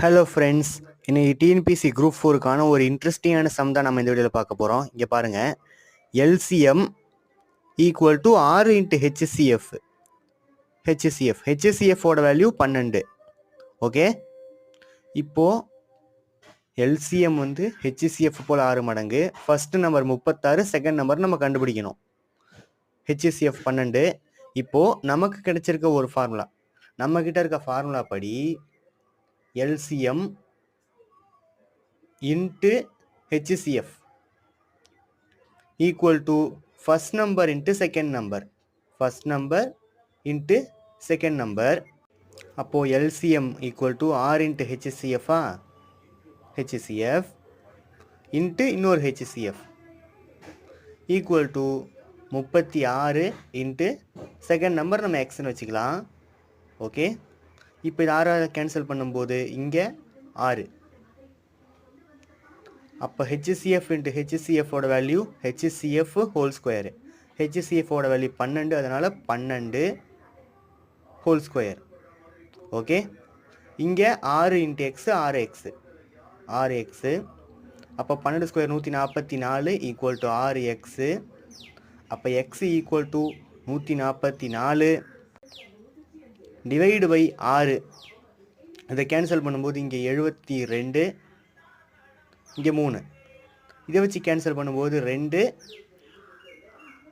Hello friends, இன்னைக்கு TNPSC group 4க்கான ஒரு இன்ட்ரெஸ்டிங்கான சம் தான் நம்ம இந்த வீடியோவில் பார்க்க போகிறோம். இங்கே பாருங்கள், எல்சிஎம் ஈக்குவல் டு 6 இன்ட்டு ஹெச்சிசிஎஃபோட வேல்யூ 12. ஓகே, இப்போது எல்சிஎம் வந்து ஹெச்சிசிஎஃப் போல் 6 மடங்கு. ஃபஸ்ட்டு நம்பர் 36, செகண்ட் நம்பர் நம்ம கண்டுபிடிக்கணும். ஹெச்சிசிஎஃப் 12. இப்போது நமக்கு கிடைச்சிருக்க ஒரு ஃபார்முலா, நம்மக்கிட்ட இருக்க ஃபார்முலா படி LCM into HCF equal to first number into second number. First number into second number. அப்போ LCM equal to R into HCF HCF into இன்னொரு HCF equal to 36 into second number நம்ம Xன்னு வச்சுக்கலாம். Okay, இப்போ இது 6 cancel பண்ணும்போது இங்கே 6. அப்போ HCF into ஹெச்சிசிஎஃபோட வேல்யூ ஹெச்சிசிஎஃப் ஹோல் ஸ்கொயரு. ஹெச்சிசிஎஃபோட வேல்யூ 12, அதனால் 12 ஹோல் ஸ்கொயர். ஓகே, இங்கே 6 இன்ட்டு எக்ஸு 6x. அப்போ 12 ஸ்கொயர் 144 ஈக்குவல் டு 6x. அப்போ x equal to 144 divide by 6. இதை கேன்சல் பண்ணும்போது இங்கே 72, இங்கே 3. இதை வச்சு கேன்சல் பண்ணும்போது 2,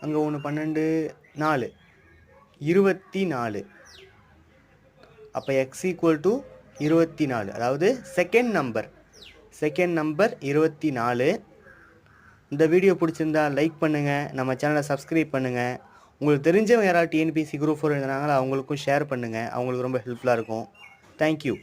அங்கே 1 12 4 24. அப்போ எக்ஸ் ஈக்குவல் டு 24, அதாவது செகண்ட் நம்பர் 24. இந்த வீடியோ பிடிச்சிருந்தா லைக் பண்ணுங்கள், நம்ம சேனலை சப்ஸ்கிரைப் பண்ணுங்கள். உங்களுக்கு தெரிஞ்சவங்க யாராவது டிஎன்பிசி குரூப் 4 எழுதுனாங்களோ அவங்களுக்கும் ஷேர் பண்ணுங்கள், அவங்களுக்கு ரொம்ப ஹெல்ப்ஃபுல்லாக இருக்கும். தேங்க்யூ.